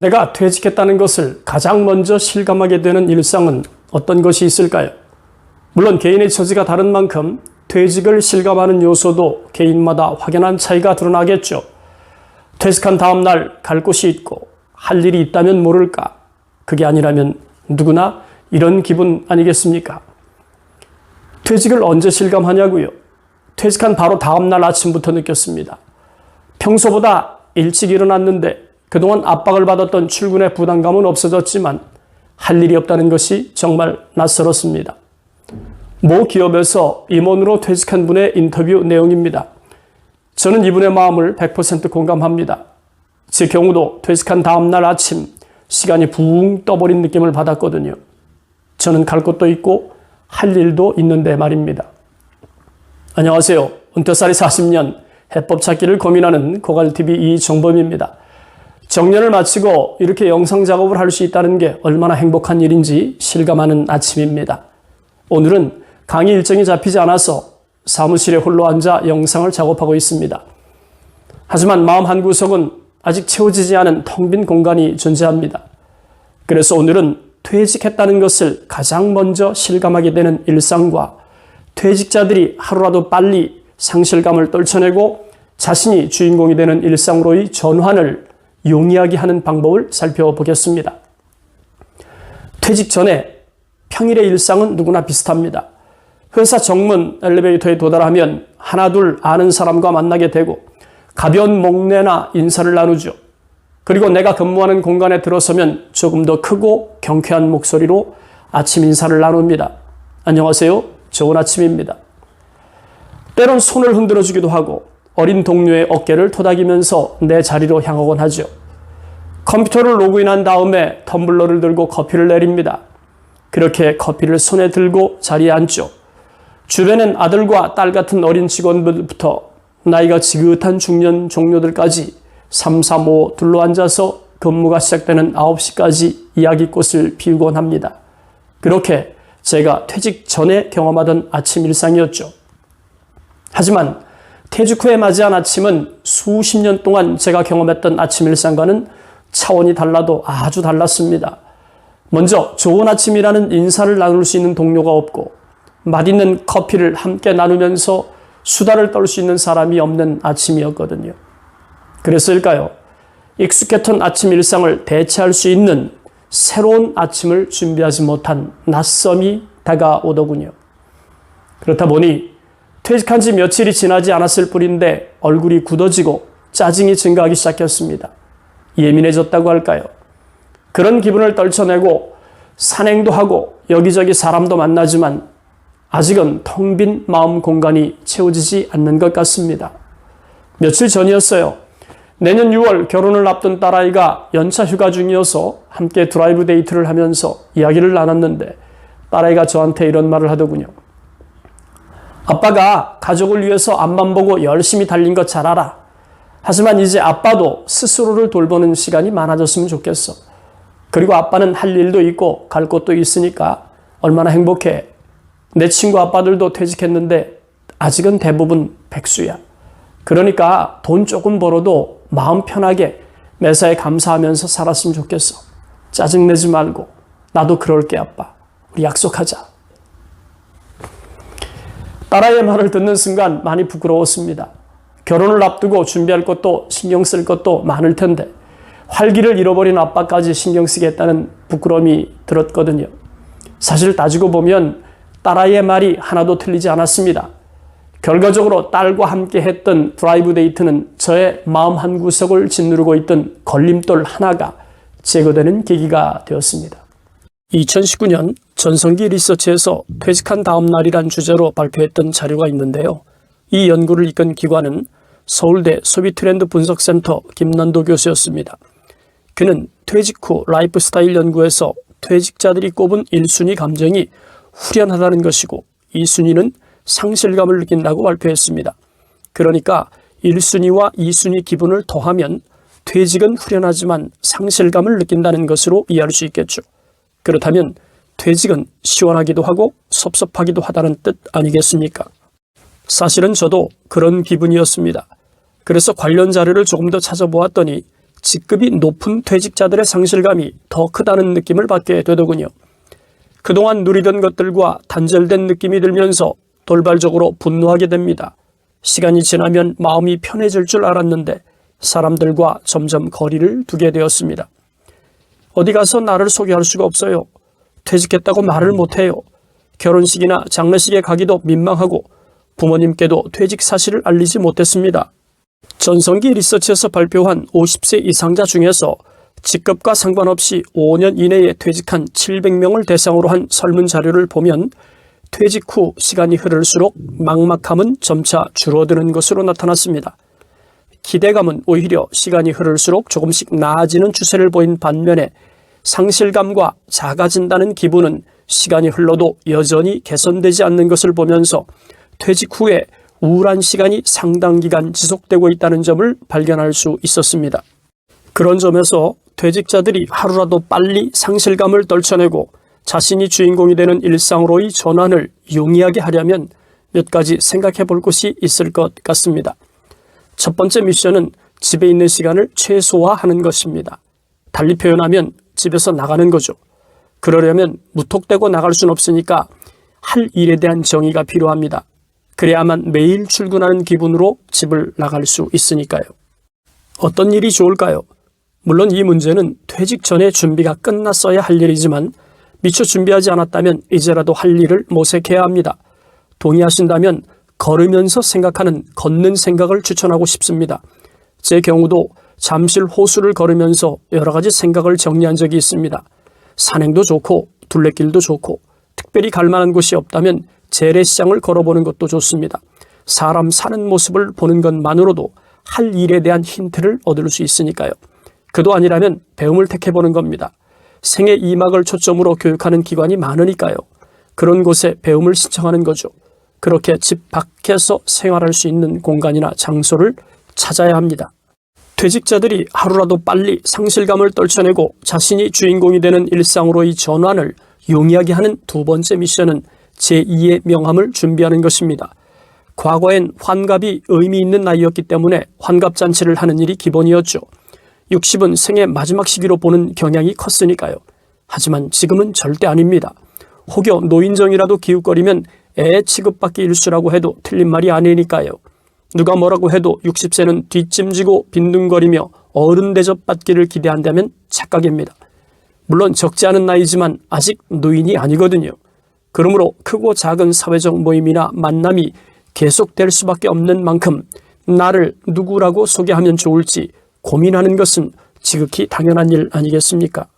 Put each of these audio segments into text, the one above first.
내가 퇴직했다는 것을 가장 먼저 실감하게 되는 일상은 어떤 것이 있을까요? 물론 개인의 처지가 다른 만큼 퇴직을 실감하는 요소도 개인마다 확연한 차이가 드러나겠죠. 퇴직한 다음 날 갈 곳이 있고 할 일이 있다면 모를까? 그게 아니라면 누구나 이런 기분 아니겠습니까? 퇴직을 언제 실감하냐고요? 퇴직한 바로 다음 날 아침부터 느꼈습니다. 평소보다 일찍 일어났는데 그동안 압박을 받았던 출근의 부담감은 없어졌지만 할 일이 없다는 것이 정말 낯설었습니다. 모 기업에서 임원으로 퇴직한 분의 인터뷰 내용입니다. 저는 이분의 마음을 100% 공감합니다. 제 경우도 퇴직한 다음 날 아침 시간이 붕 떠버린 느낌을 받았거든요. 저는 갈 곳도 있고 할 일도 있는데 말입니다. 안녕하세요. 은퇴살이 40년 해법 찾기를 고민하는 고갈TV 이정범입니다. 정년을 마치고 이렇게 영상 작업을 할 수 있다는 게 얼마나 행복한 일인지 실감하는 아침입니다. 오늘은 강의 일정이 잡히지 않아서 사무실에 홀로 앉아 영상을 작업하고 있습니다. 하지만 마음 한구석은 아직 채워지지 않은 텅 빈 공간이 존재합니다. 그래서 오늘은 퇴직했다는 것을 가장 먼저 실감하게 되는 일상과 퇴직자들이 하루라도 빨리 상실감을 떨쳐내고 자신이 주인공이 되는 일상으로의 전환을 용이하게 하는 방법을 살펴보겠습니다. 퇴직 전에 평일의 일상은 누구나 비슷합니다. 회사 정문 엘리베이터에 도달하면 하나둘 아는 사람과 만나게 되고 가벼운 목례나 인사를 나누죠. 그리고 내가 근무하는 공간에 들어서면 조금 더 크고 경쾌한 목소리로 아침 인사를 나눕니다. 안녕하세요. 좋은 아침입니다. 때론 손을 흔들어주기도 하고 어린 동료의 어깨를 토닥이면서 내 자리로 향하곤 하죠. 컴퓨터를 로그인한 다음에 텀블러를 들고 커피를 내립니다. 그렇게 커피를 손에 들고 자리에 앉죠. 주변엔 아들과 딸 같은 어린 직원들부터 나이가 지긋한 중년 종료들까지 3, 4, 5 둘러앉아서 근무가 시작되는 9시까지 이야기꽃을 피우곤 합니다. 그렇게 제가 퇴직 전에 경험하던 아침 일상이었죠. 하지만 퇴직 후에 맞이한 아침은 수십 년 동안 제가 경험했던 아침 일상과는 차원이 달라도 아주 달랐습니다. 먼저 좋은 아침이라는 인사를 나눌 수 있는 동료가 없고 맛있는 커피를 함께 나누면서 수다를 떨 수 있는 사람이 없는 아침이었거든요. 그래서일까요? 익숙했던 아침 일상을 대체할 수 있는 새로운 아침을 준비하지 못한 낯섦이 다가오더군요. 그렇다 보니 퇴직한 지 며칠이 지나지 않았을 뿐인데 얼굴이 굳어지고 짜증이 증가하기 시작했습니다. 예민해졌다고 할까요? 그런 기분을 떨쳐내고 산행도 하고 여기저기 사람도 만나지만 아직은 텅 빈 마음 공간이 채워지지 않는 것 같습니다. 며칠 전이었어요. 내년 6월 결혼을 앞둔 딸아이가 연차 휴가 중이어서 함께 드라이브 데이트를 하면서 이야기를 나눴는데 딸아이가 저한테 이런 말을 하더군요. 아빠가 가족을 위해서 앞만 보고 열심히 달린 거 잘 알아. 하지만 이제 아빠도 스스로를 돌보는 시간이 많아졌으면 좋겠어. 그리고 아빠는 할 일도 있고 갈 곳도 있으니까 얼마나 행복해. 내 친구 아빠들도 퇴직했는데 아직은 대부분 백수야. 그러니까 돈 조금 벌어도 마음 편하게 매사에 감사하면서 살았으면 좋겠어. 짜증내지 말고 나도 그럴게 아빠. 우리 약속하자. 딸아이의 말을 듣는 순간 많이 부끄러웠습니다. 결혼을 앞두고 준비할 것도 신경 쓸 것도 많을 텐데 활기를 잃어버린 아빠까지 신경 쓰겠다는 부끄러움이 들었거든요. 사실 따지고 보면 딸아이의 말이 하나도 틀리지 않았습니다. 결과적으로 딸과 함께 했던 드라이브 데이트는 저의 마음 한구석을 짓누르고 있던 걸림돌 하나가 제거되는 계기가 되었습니다. 2019년 전성기 리서치에서 퇴직한 다음 날이란 주제로 발표했던 자료가 있는데요. 이 연구를 이끈 기관은 서울대 소비트렌드 분석센터 김난도 교수였습니다. 그는 퇴직 후 라이프스타일 연구에서 퇴직자들이 꼽은 1순위 감정이 후련하다는 것이고 2순위는 상실감을 느낀다고 발표했습니다. 그러니까 1순위와 2순위 기분을 더하면 퇴직은 후련하지만 상실감을 느낀다는 것으로 이해할 수 있겠죠. 그렇다면 퇴직은 시원하기도 하고 섭섭하기도 하다는 뜻 아니겠습니까? 사실은 저도 그런 기분이었습니다. 그래서 관련 자료를 조금 더 찾아보았더니 직급이 높은 퇴직자들의 상실감이 더 크다는 느낌을 받게 되더군요. 그동안 누리던 것들과 단절된 느낌이 들면서 돌발적으로 분노하게 됩니다. 시간이 지나면 마음이 편해질 줄 알았는데 사람들과 점점 거리를 두게 되었습니다. 어디 가서 나를 소개할 수가 없어요. 퇴직했다고 말을 못해요. 결혼식이나 장례식에 가기도 민망하고 부모님께도 퇴직 사실을 알리지 못했습니다. 전성기 리서치에서 발표한 50세 이상자 중에서 직급과 상관없이 5년 이내에 퇴직한 700명을 대상으로 한 설문자료를 보면 퇴직 후 시간이 흐를수록 막막함은 점차 줄어드는 것으로 나타났습니다. 기대감은 오히려 시간이 흐를수록 조금씩 나아지는 추세를 보인 반면에 상실감과 작아진다는 기분은 시간이 흘러도 여전히 개선되지 않는 것을 보면서 퇴직 후에 우울한 시간이 상당 기간 지속되고 있다는 점을 발견할 수 있었습니다. 그런 점에서 퇴직자들이 하루라도 빨리 상실감을 떨쳐내고 자신이 주인공이 되는 일상으로의 전환을 용이하게 하려면 몇 가지 생각해 볼 것이 있을 것 같습니다. 첫 번째 미션은 집에 있는 시간을 최소화하는 것입니다. 달리 표현하면 집에서 나가는 거죠. 그러려면 무턱대고 나갈 수는 없으니까 할 일에 대한 정의가 필요합니다. 그래야만 매일 출근하는 기분으로 집을 나갈 수 있으니까요. 어떤 일이 좋을까요? 물론 이 문제는 퇴직 전에 준비가 끝났어야 할 일이지만 미처 준비하지 않았다면 이제라도 할 일을 모색해야 합니다. 동의하신다면 걸으면서 생각하는 걷는 생각을 추천하고 싶습니다. 제 경우도 잠실 호수를 걸으면서 여러 가지 생각을 정리한 적이 있습니다. 산행도 좋고 둘레길도 좋고 특별히 갈 만한 곳이 없다면 재래시장을 걸어보는 것도 좋습니다. 사람 사는 모습을 보는 것만으로도 할 일에 대한 힌트를 얻을 수 있으니까요. 그도 아니라면 배움을 택해보는 겁니다. 생애 2막을 초점으로 교육하는 기관이 많으니까요. 그런 곳에 배움을 신청하는 거죠. 그렇게 집 밖에서 생활할 수 있는 공간이나 장소를 찾아야 합니다. 퇴직자들이 하루라도 빨리 상실감을 떨쳐내고 자신이 주인공이 되는 일상으로의 전환을 용이하게 하는 두 번째 미션은 제2의 명함을 준비하는 것입니다. 과거엔 환갑이 의미 있는 나이였기 때문에 환갑잔치를 하는 일이 기본이었죠. 60은 생애 마지막 시기로 보는 경향이 컸으니까요. 하지만 지금은 절대 아닙니다. 혹여 노인정이라도 기웃거리면 애 취급받기 일수라고 해도 틀린 말이 아니니까요. 누가 뭐라고 해도 60세는 뒷짐지고 빈둥거리며 어른 대접받기를 기대한다면 착각입니다. 물론 적지 않은 나이지만 아직 노인이 아니거든요. 그러므로 크고 작은 사회적 모임이나 만남이 계속될 수밖에 없는 만큼 나를 누구라고 소개하면 좋을지 고민하는 것은 지극히 당연한 일 아니겠습니까?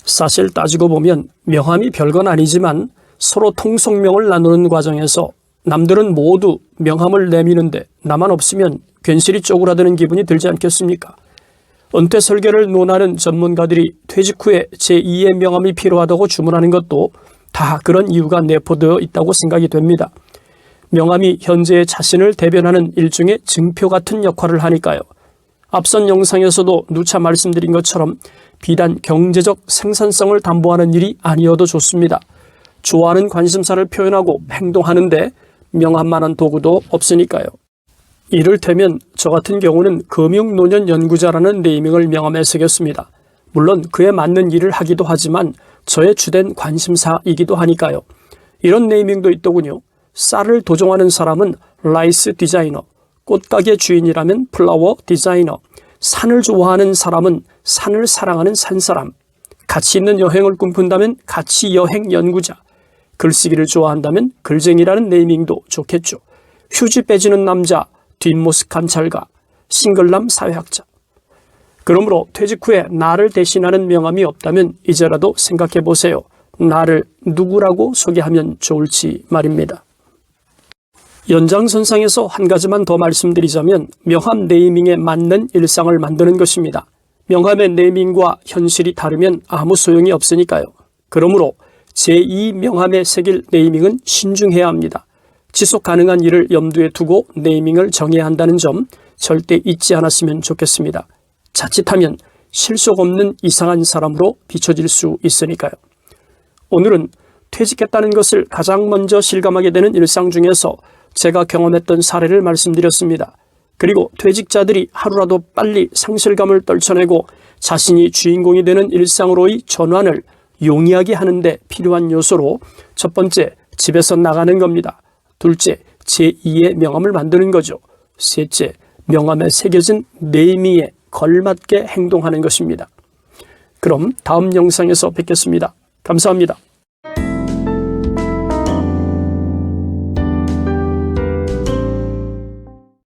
사실 따지고 보면 명함이 별건 아니지만 서로 통속명을 나누는 과정에서 남들은 모두 명함을 내미는데 나만 없으면 괜시리 쪼그라드는 기분이 들지 않겠습니까? 은퇴 설계를 논하는 전문가들이 퇴직 후에 제2의 명함이 필요하다고 주문하는 것도 다 그런 이유가 내포되어 있다고 생각이 됩니다. 명함이 현재의 자신을 대변하는 일종의 증표 같은 역할을 하니까요. 앞선 영상에서도 누차 말씀드린 것처럼 비단 경제적 생산성을 담보하는 일이 아니어도 좋습니다. 좋아하는 관심사를 표현하고 행동하는데 명함만한 도구도 없으니까요. 이를테면 저 같은 경우는 금융노년연구자라는 네이밍을 명함에 새겼습니다. 물론 그에 맞는 일을 하기도 하지만 저의 주된 관심사이기도 하니까요. 이런 네이밍도 있더군요. 쌀을 도종하는 사람은 라이스 디자이너, 꽃가게 주인이라면 플라워 디자이너, 산을 좋아하는 사람은 산을 사랑하는 산사람, 가치 있는 여행을 꿈꾼다면 가치 여행 연구자, 글쓰기를 좋아한다면 글쟁이라는 네이밍도 좋겠죠. 휴지 빼지는 남자, 뒷모습 관찰가, 싱글남 사회학자. 그러므로 퇴직 후에 나를 대신하는 명함이 없다면 이제라도 생각해 보세요. 나를 누구라고 소개하면 좋을지 말입니다. 연장선상에서 한 가지만 더 말씀드리자면 명함 네이밍에 맞는 일상을 만드는 것입니다. 명함의 네이밍과 현실이 다르면 아무 소용이 없으니까요. 그러므로 제2 명함에 새길 네이밍은 신중해야 합니다. 지속 가능한 일을 염두에 두고 네이밍을 정해야 한다는 점 절대 잊지 않았으면 좋겠습니다. 자칫하면 실속 없는 이상한 사람으로 비춰질 수 있으니까요. 오늘은 퇴직했다는 것을 가장 먼저 실감하게 되는 일상 중에서 제가 경험했던 사례를 말씀드렸습니다. 그리고 퇴직자들이 하루라도 빨리 상실감을 떨쳐내고 자신이 주인공이 되는 일상으로의 전환을 용이하게 하는 데 필요한 요소로 첫 번째, 집에서 나가는 겁니다. 둘째, 제2의 명함을 만드는 거죠. 셋째, 명함에 새겨진 내 의미에 걸맞게 행동하는 것입니다. 그럼 다음 영상에서 뵙겠습니다. 감사합니다.